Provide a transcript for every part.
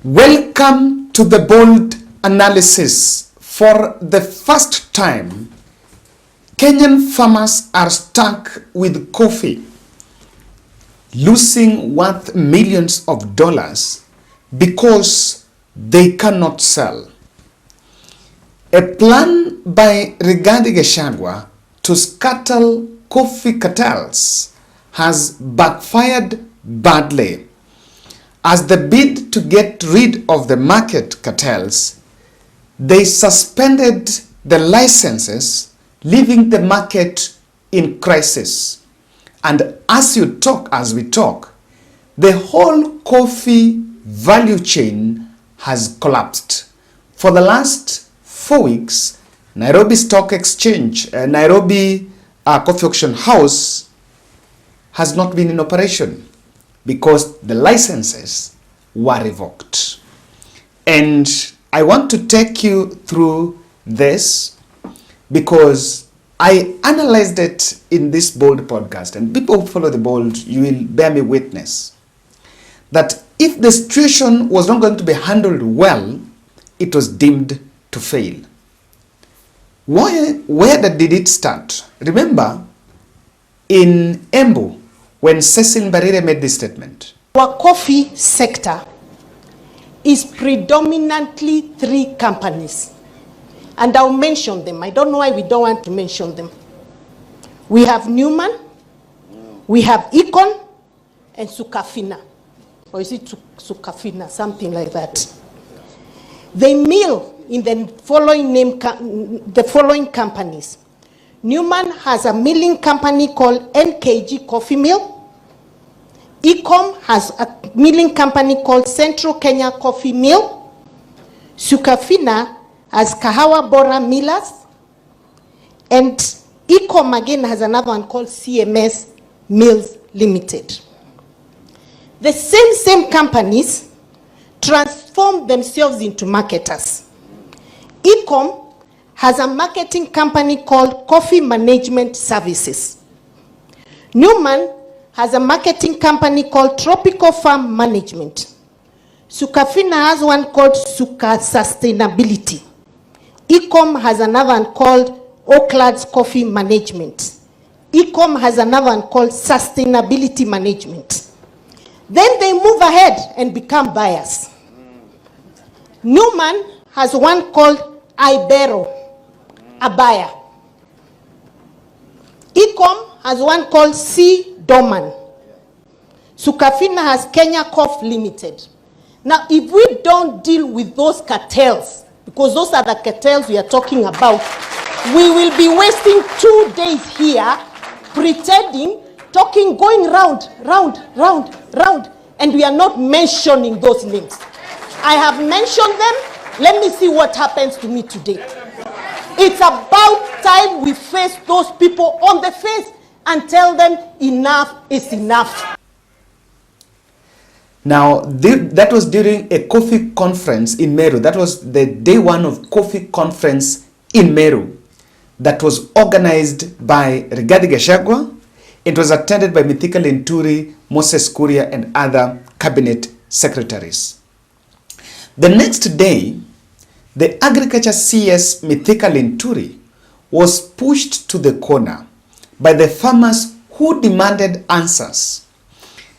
Welcome to the bold analysis. For the first time, Kenyan farmers are stuck with coffee, losing worth millions of dollars because they cannot sell. A plan by Rigathi to scuttle coffee cartels has backfired badly, as the bid to get rid of the market cartels, they suspended the licenses, leaving the market in crisis. And as we talk, the whole coffee value chain has collapsed. For the last 4 weeks, Nairobi Stock Exchange, Nairobi Coffee Auction House has not been in operation because the licenses were revoked. And I want to take you through this because I analyzed it in this bold podcast, and people who follow the bold, you will bear me witness that if the situation was not going to be handled well, it was deemed to fail. Where did it start? Remember, in Embu, when Cecil Mbarire made this statement. Our coffee sector is predominantly 3 companies. And I'll mention them. I don't know why we don't want to mention them. We have Newman, we have Econ, and Sukafina. Or is it Sukafina? Something like that. They mill in the following companies. Newman has a milling company called NKG Coffee Mill. Ecom has a milling company called Central Kenya Coffee Mill. Sukafina has Kahawa Bora Millers. And Ecom again has another one called CMS Mills Limited. The same companies transform themselves into marketers. Ecom has a marketing company called Coffee Management Services. Newman has a marketing company called Tropical Farm Management. Sukafina has one called Suka Sustainability. Ecom has another one called Oaklands Coffee Management. Ecom has another one called Sustainability Management. Then they move ahead and become buyers. Newman has one called Ibero, a buyer. Ecom has one called C. Doman. Sukafina has Kenya Coffee Limited. Now, if we don't deal with those cartels, because those are the cartels we are talking about, we will be wasting 2 days here pretending, talking, going round, and we are not mentioning those names. I have mentioned them. Let me see what happens to me today. It's about time we face those people on the face and tell them enough is enough. Now, that was during a coffee conference in Meru. That was the day 1 of coffee conference in Meru that was organized by Rigathi. It was attended by Linturi, Moses Kuria, and other cabinet secretaries. The next day, the Agriculture CS Linturi was pushed to the corner by the farmers who demanded answers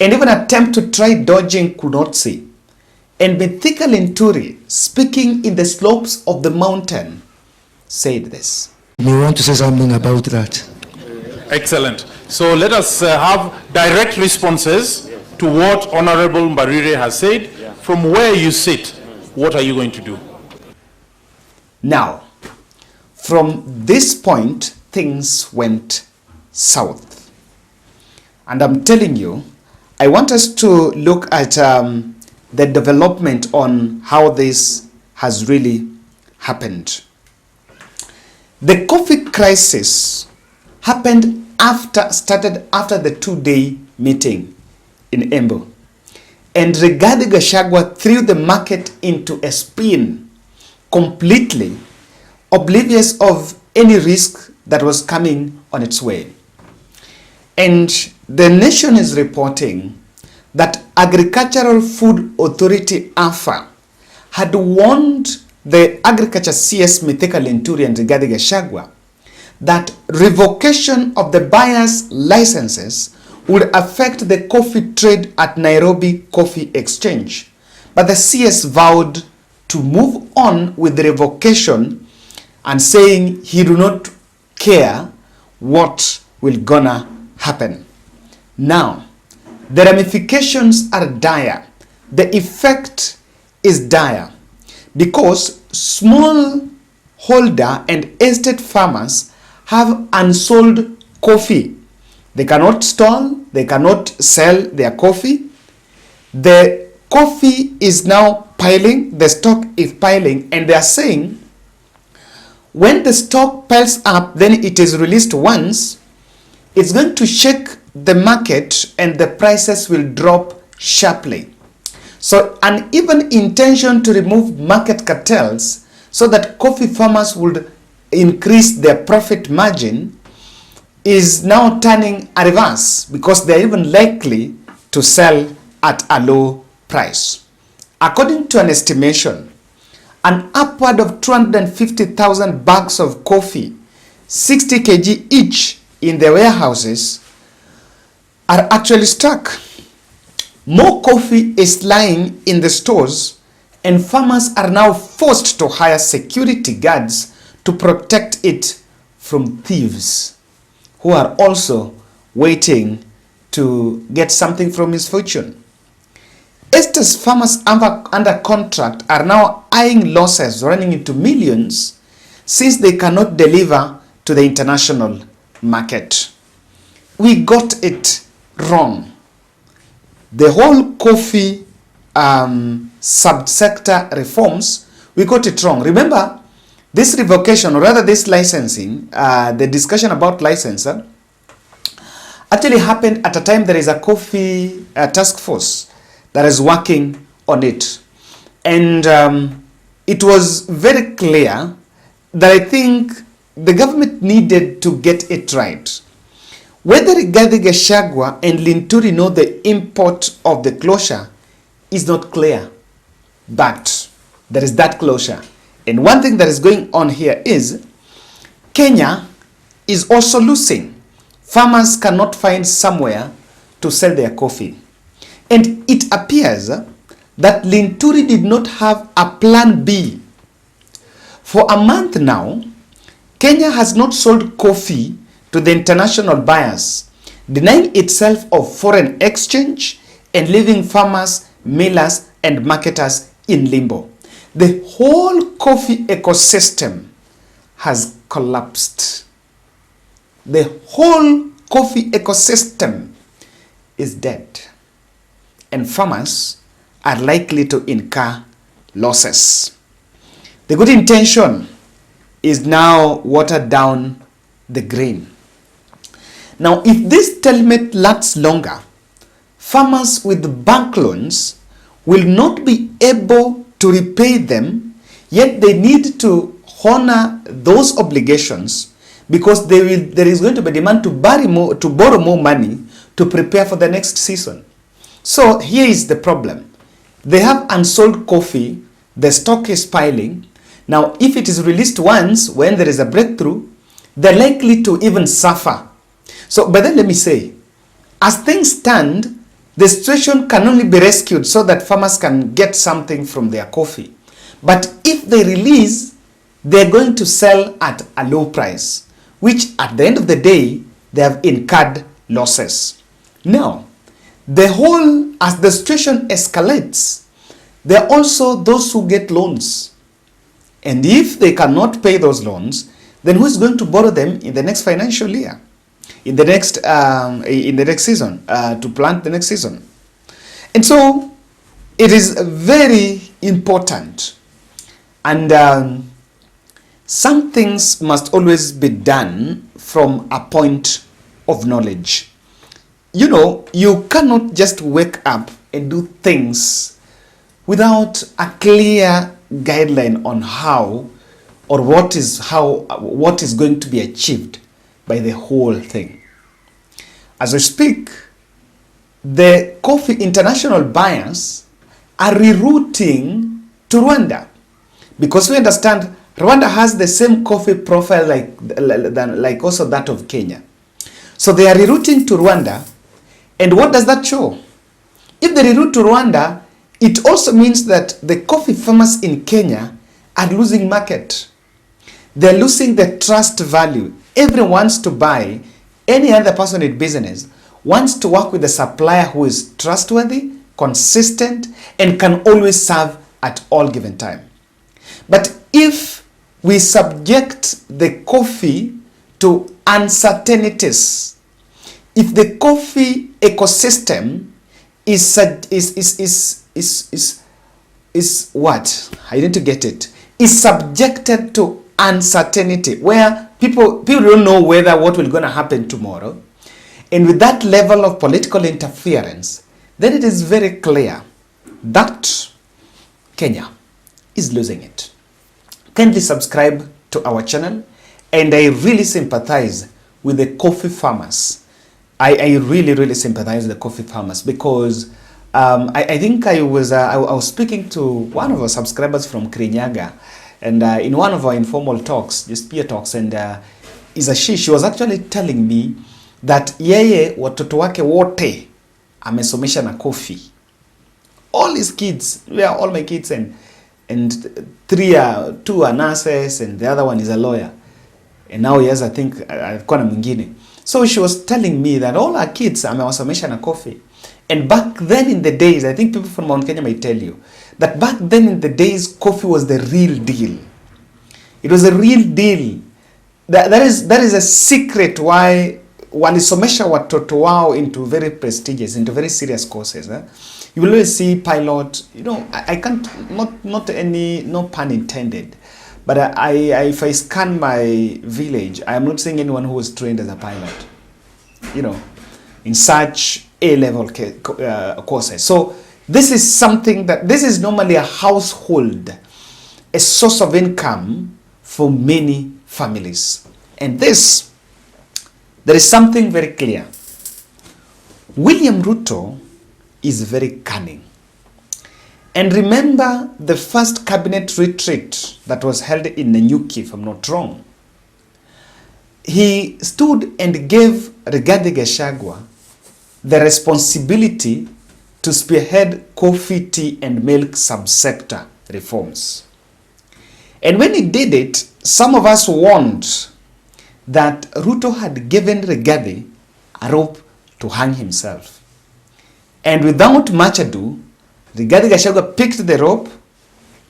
and even attempt to try dodging could not see. And Linturi, speaking in the slopes of the mountain, said this. We want to say something about that. Excellent. So let us have direct responses to what Honorable Mbarire has said. From where you sit, what are you going to do? Now, from this point, things went south. And I'm telling you, I want us to look at the development on how this has really happened. The coffee crisis started after the 2-day meeting in Embu. And Rigathi threw the market into a spin, completely oblivious of any risk that was coming on its way. And the nation is reporting that Agricultural Food Authority (AFA) had warned the Agriculture CS Mithika Linturi and Rigathi Gachagua that revocation of the buyer's licenses would affect the coffee trade at Nairobi Coffee Exchange. But the CS vowed to move on with the revocation and saying he do not care what will gonna happen. Now, the ramifications are dire. The effect is dire because smallholder and estate farmers have unsold coffee. They cannot stall, they cannot sell their coffee. The coffee is now piling, the stock is piling, and they are saying when the stock piles up, then it is released once, it's going to shake the market and the prices will drop sharply. So an even intention to remove market cartels so that coffee farmers would increase their profit margin is now turning a reverse because they are even likely to sell at a low price. According to an estimation, an upward of 250,000 bags of coffee, 60 kg each in the warehouses, are actually stuck. More coffee is lying in the stores and farmers are now forced to hire security guards to protect it from thieves who are also waiting to get something from his fortune. Estes farmers under contract are now eyeing losses running into millions since they cannot deliver to the international market. We got it wrong. The whole coffee subsector reforms, we got it wrong. Remember, this revocation, or rather this licensing, the discussion about licensor, actually happened at a time there is a coffee task force that is working on it. And it was very clear that I think the government needed to get it right. Whether Rigathi Gachagua and Linturi know the import of the closure is not clear, but there is that closure. And one thing that is going on here is Kenya is also losing. Farmers cannot find somewhere to sell their coffee. And it appears that Linturi did not have a plan B. For a month now, Kenya has not sold coffee to the international buyers, denying itself of foreign exchange and leaving farmers, millers, and marketers in limbo. The whole coffee ecosystem has collapsed. The whole coffee ecosystem is dead, and farmers are likely to incur losses. The good intention is now watered down the grain. Now, if this stalemate lasts longer, farmers with bank loans will not be able to repay them, yet they need to honor those obligations because there is going to be demand to borrow more money to prepare for the next season. So here is the problem. They have unsold coffee, the stock is piling. Now, if it is released once when there is a breakthrough, they're likely to even suffer. So, but then let me say, as things stand, the situation can only be rescued so that farmers can get something from their coffee. But if they release, they're going to sell at a low price, which at the end of the day, they have incurred losses. Now, as the situation escalates, there are also those who get loans. And if they cannot pay those loans, then who is going to borrow them in the next financial year? In the next season, to plant the next season. And so it is very important, and some things must always be done from a point of knowledge. You know, you cannot just wake up and do things without a clear guideline on how or what is going to be achieved by the whole thing. As we speak, the coffee international buyers are rerouting to Rwanda, because we understand Rwanda has the same coffee profile like also that of Kenya. So they are rerouting to Rwanda, and what does that show? If they reroute to Rwanda, it also means that the coffee farmers in Kenya are losing market. They're losing the trust value. Everyone wants to buy, any other person in business wants to work with a supplier who is trustworthy, consistent, and can always serve at all given time. But if we subject the coffee to uncertainties, if the coffee ecosystem is what? I need to get it. Is subjected to uncertainty, where people don't know whether what will gonna happen tomorrow. And with that level of political interference, then it is very clear that Kenya is losing it. Kindly subscribe to our channel, and I really sympathize with the coffee farmers. I really sympathize with the coffee farmers, because I think I was speaking to one of our subscribers from Kirinyaga, and in one of our informal talks, just peer talks, and she was actually telling me that yeye watoto wake wote amesomesha na coffee. All his kids, all my kids, and two are nurses, and the other one is a lawyer, and now he has, I think, alikuwa na mwingine. So she was telling me that all her kids amewasomesha na coffee. And back then in the days, I think people from Mount Kenya might tell you that back then in the days, coffee was the real deal. It was a real deal. That is a secret why walisomesha watoto wao into very prestigious, into very serious courses. You will always see pilot, I can't, no pun intended, but if I scan my village, I am not seeing anyone who was trained as a pilot, in such A-level courses. So this is something this is normally a household, a source of income for many families. And there is something very clear. William Ruto is very cunning. And remember the first cabinet retreat that was held in Nanyuki, if I'm not wrong. He stood and gave Rigathi Gachagua the responsibility to spearhead coffee, tea, and milk subsector reforms. And when he did it, some of us warned that Ruto had given Rigathi a rope to hang himself. And without much ado, Rigathi Gachagua picked the rope,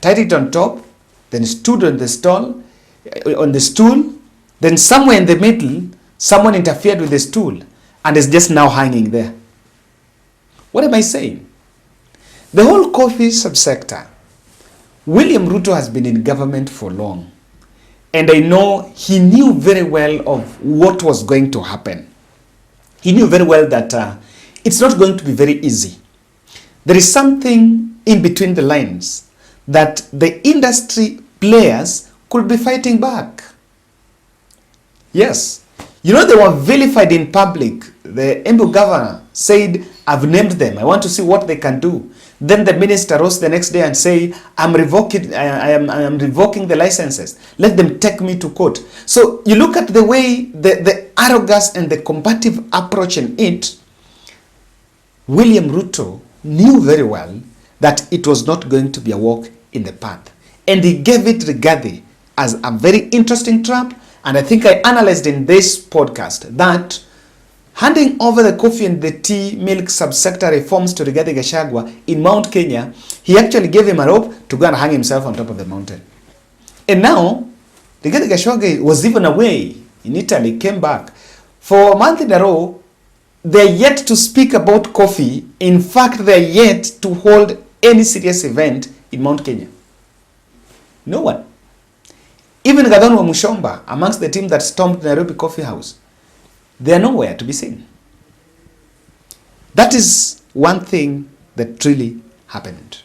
tied it on top, then stood on the stool. Then somewhere in the middle, someone interfered with the stool and is just now hanging there. What am I saying? The whole coffee subsector, William Ruto has been in government for long. And I know he knew very well of what was going to happen. He knew very well that it's not going to be very easy. There is something in between the lines that the industry players could be fighting back. Yes. They were vilified in public. The Embu governor said, I've named them. I want to see what they can do. Then the minister rose the next day and say, I am revoking the licenses. Let them take me to court. So you look at the way, the arrogance and the combative approach in it. William Ruto knew very well that it was not going to be a walk in the path. And he gave it Rigathi as a very interesting trap. And I think I analyzed in this podcast that handing over the coffee and the tea milk subsector reforms to Rigathi Gachagua in Mount Kenya, he actually gave him a rope to go and hang himself on top of the mountain. And now, Rigathi Gachagua was even away in Italy, came back. For a month in a row, they're yet to speak about coffee. In fact, they're yet to hold any serious event in Mount Kenya. No one. Even Gadon wa Mushomba, amongst the team that stormed Nairobi Coffee House, they are nowhere to be seen. That is one thing that really happened.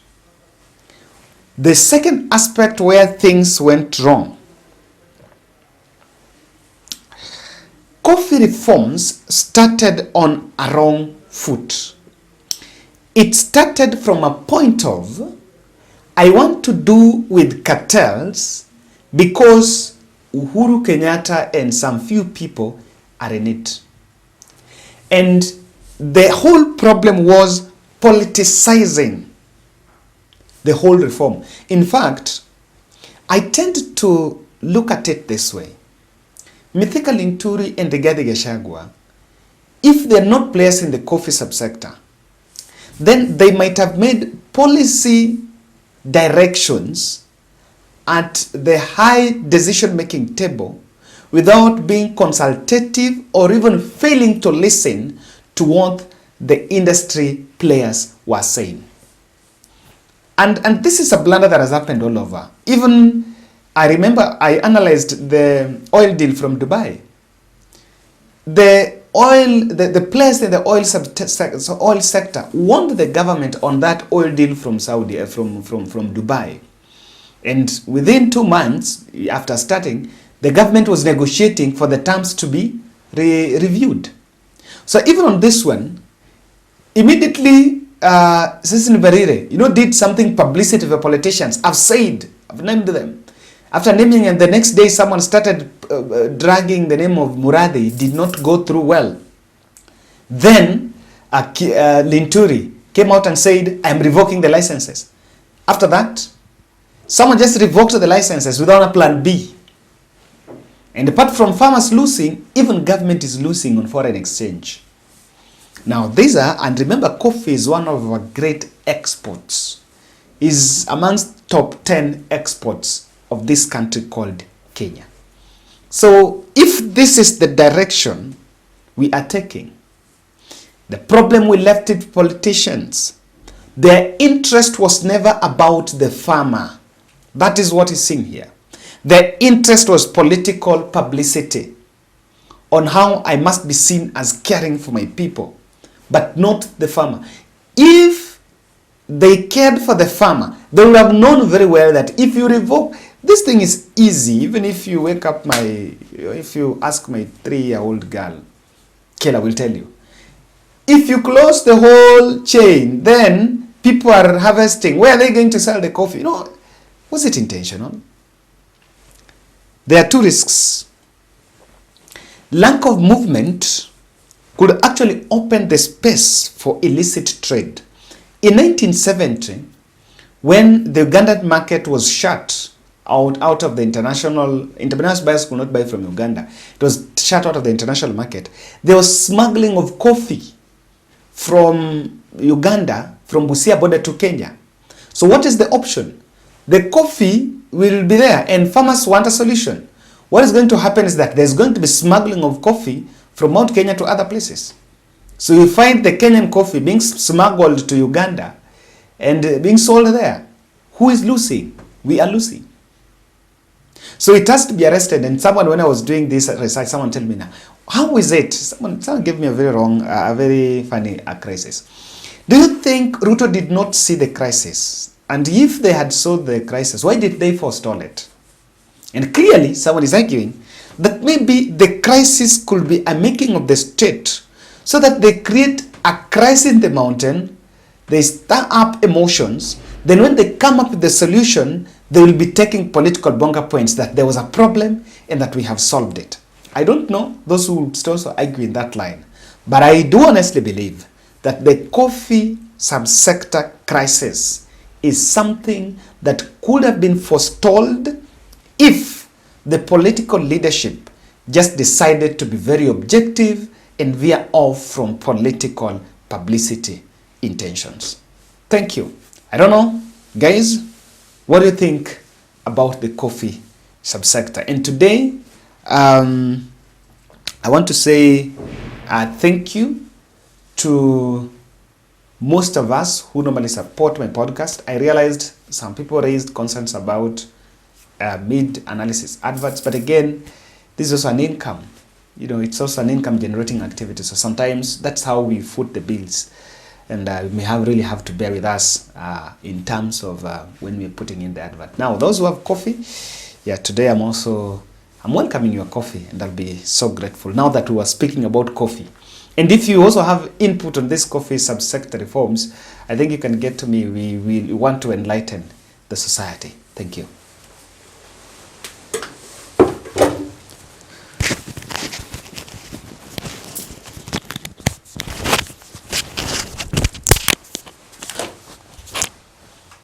The second aspect where things went wrong. Coffee reforms started on a wrong foot. it started from a point of, I want to do with cartels because Uhuru Kenyatta and some few people are in it. And the whole problem was politicizing the whole reform. In fact, I tend to look at it this way. Mithika Linturi and Rigathi, if they're not players in the coffee subsector, then they might have made policy directions at the high decision-making table without being consultative or even failing to listen to what the industry players were saying. And this is a blunder that has happened all over. Even, I remember I analyzed the oil deal from Dubai. The players in the oil sector warned the government on that oil deal from Saudi, from Dubai. And within 2 months after starting, the government was negotiating for the terms to be reviewed. So even on this one, immediately, Cecil Barire, did something publicity for politicians. I've named them. After naming them, the next day someone started dragging the name of Muradi. It did not go through well. Then Linturi came out and said, I'm revoking the licenses. After that, someone just revoked the licenses without a plan B. And apart from farmers losing, even government is losing on foreign exchange. Now these are, and remember, coffee is one of our great exports. Is amongst top 10 exports of this country called Kenya. So if this is the direction we are taking, the problem we left it to politicians. Their interest was never about the farmer. That is what is seen here. Their interest was political publicity on how I must be seen as caring for my people, but not the farmer. If they cared for the farmer, they would have known very well that if you revoke, this thing is easy. Even if you wake up if you ask my 3-year-old girl, Kayla will tell you. If you close the whole chain, then people are harvesting. Where are they going to sell the coffee? Was it intentional? There are two risks. Lack of movement could actually open the space for illicit trade. In 1970, when the Ugandan market was shut out of the international buyers could not buy from Uganda. It was shut out of the international market. There was smuggling of coffee from Uganda, from Busia border to Kenya. So what is the option? The coffee will be there and farmers want a solution. What is going to happen is that there's going to be smuggling of coffee from Mount Kenya to other places. So you find the Kenyan coffee being smuggled to Uganda and being sold there. Who is losing? We are losing. So it has to be arrested. And someone, when I was doing this research, someone told me now, how is it? Someone gave me a very funny crisis. Do you think Ruto did not see the crisis? And if they had solved the crisis, why did they forestall it? And clearly, someone is arguing that maybe the crisis could be a making of the state so that they create a crisis in the mountain, they stir up emotions, then when they come up with the solution, they will be taking political bonga points that there was a problem and that we have solved it. I don't know those who would also argue in that line, but I do honestly believe that the coffee subsector crisis is something that could have been forestalled if the political leadership just decided to be very objective and veer off from political publicity intentions. Thank you. I don't know, guys, what do you think about the coffee subsector? And today, I want to say thank you to most of us who normally support my podcast. I realized some people raised concerns about mid-analysis adverts, but again, this is also an income. It's also an income generating activity. So sometimes that's how we foot the bills. And we may really have to bear with us in terms of when we're putting in the advert. Now, those who have coffee, today I'm welcoming your coffee, and I'll be so grateful. Now that we are speaking about coffee, And if you also have input on this coffee subsector reforms, I think you can get to me. We want to enlighten the society. Thank you.